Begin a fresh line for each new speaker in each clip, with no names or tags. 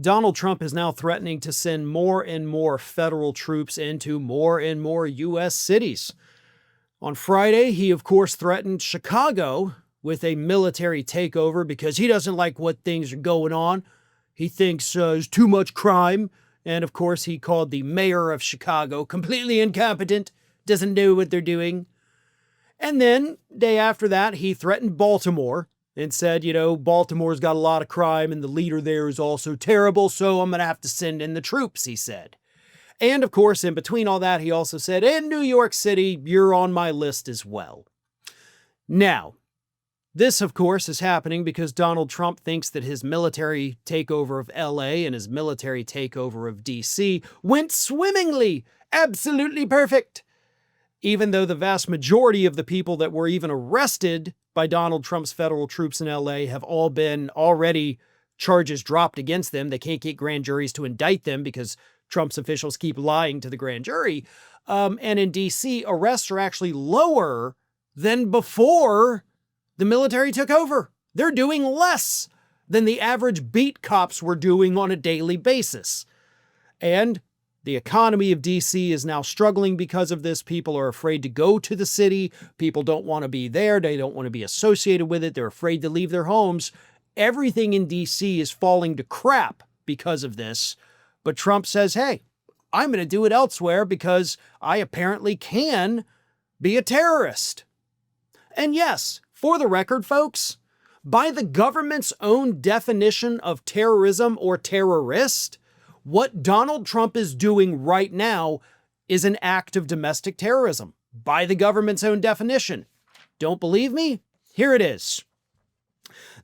Donald Trump is now threatening to send more and more federal troops into more and more U.S. cities. On Friday, he, of course, threatened Chicago with a military takeover because he doesn't like what things are going on. He thinks there's too much crime. And, of course, he called the mayor of Chicago completely incompetent, doesn't know what they're doing. And then, day after that, he threatened Baltimore and said, Baltimore's got a lot of crime and the leader there is also terrible, so I'm going to have to send in the troops, he said. And of course, in between all that, he also said, in New York City, you're on my list as well. Now, this, of course, is happening because Donald Trump thinks that his military takeover of LA and his military takeover of DC went swimmingly, absolutely perfect. Even though the vast majority of the people that were even arrested by Donald Trump's federal troops in LA have all been already charges dropped against them. They can't get grand juries to indict them because Trump's officials keep lying to the grand jury. And in DC, arrests are actually lower than before the military took over. They're doing less than the average beat cops were doing on a daily basis. And the economy of DC is now struggling because of this. People are afraid to go to the city. People don't want to be there. They don't want to be associated with it. They're afraid to leave their homes. Everything in DC is falling to crap because of this. But Trump says, hey, I'm going to do it elsewhere because I apparently can be a terrorist. And yes, for the record, folks, by the government's own definition of terrorism or terrorist, what Donald Trump is doing right now is an act of domestic terrorism, by the government's own definition. Don't believe me? Here it is.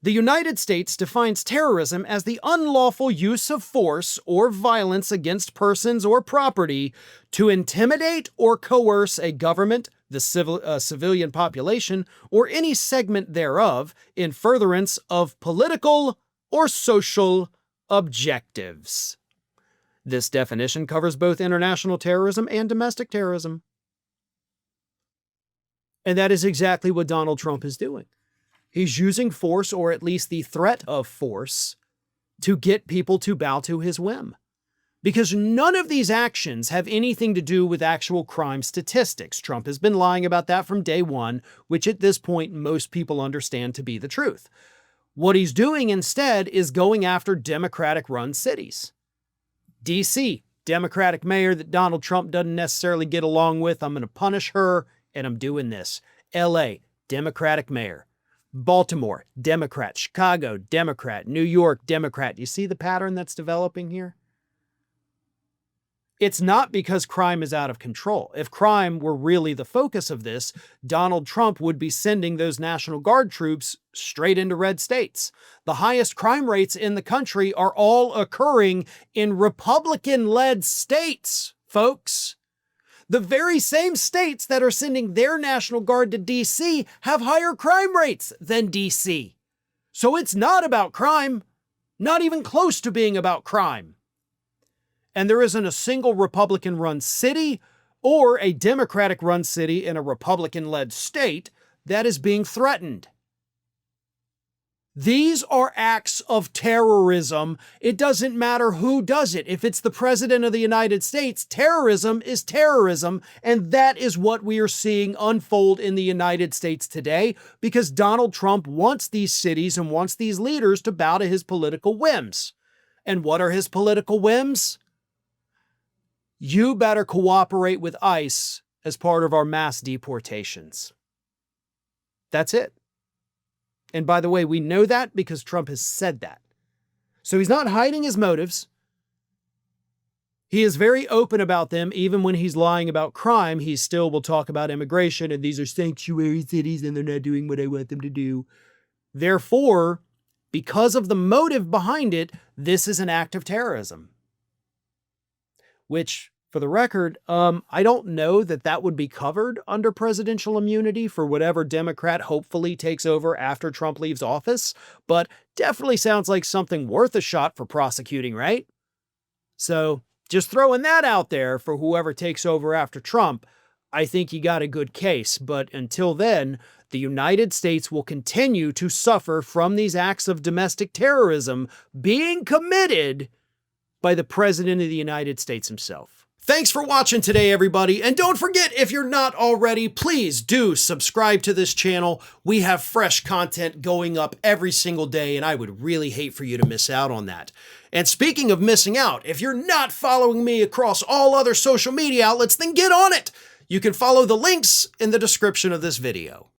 The United States defines terrorism as the unlawful use of force or violence against persons or property to intimidate or coerce a government, the civilian population, or any segment thereof in furtherance of political or social objectives. This definition covers both international terrorism and domestic terrorism. And that is exactly what Donald Trump is doing. He's using force, or at least the threat of force, to get people to bow to his whim. Because none of these actions have anything to do with actual crime statistics. Trump has been lying about that from day one, which at this point most people understand to be the truth. What he's doing instead is going after Democratic-run cities. DC, Democratic mayor that Donald Trump doesn't necessarily get along with. I'm going to punish her, and I'm doing this. LA, Democratic mayor. Baltimore, Democrat. Chicago, Democrat. New York, Democrat. You see the pattern that's developing here? It's not because crime is out of control. If crime were really the focus of this, Donald Trump would be sending those National Guard troops straight into red states. The highest crime rates in the country are all occurring in Republican-led states, folks. The very same states that are sending their National Guard to D.C. have higher crime rates than D.C. So it's not about crime, not even close to being about crime. And there isn't a single Republican-run city or a Democratic-run city in a Republican-led state that is being threatened. These are acts of terrorism. It doesn't matter who does it. If it's the President of the United States, terrorism is terrorism, and that is what we are seeing unfold in the United States today because Donald Trump wants these cities and wants these leaders to bow to his political whims. And what are his political whims? You better cooperate with ICE as part of our mass deportations. That's it. And by the way, we know that because Trump has said that. So he's not hiding his motives. He is very open about them. Even when he's lying about crime, he still will talk about immigration and these are sanctuary cities and they're not doing what I want them to do. Therefore, because of the motive behind it, this is an act of terrorism. Which, for the record, I don't know that that would be covered under presidential immunity for whatever Democrat hopefully takes over after Trump leaves office, but definitely sounds like something worth a shot for prosecuting, right? So just throwing that out there for whoever takes over after Trump, I think you got a good case. But until then, the United States will continue to suffer from these acts of domestic terrorism being committed by the President of the United States himself. Thanks for watching today, everybody. And don't forget, if you're not already, please do subscribe to this channel. We have fresh content going up every single day, and I would really hate for you to miss out on that. And speaking of missing out, if you're not following me across all other social media outlets, then get on it. You can follow the links in the description of this video.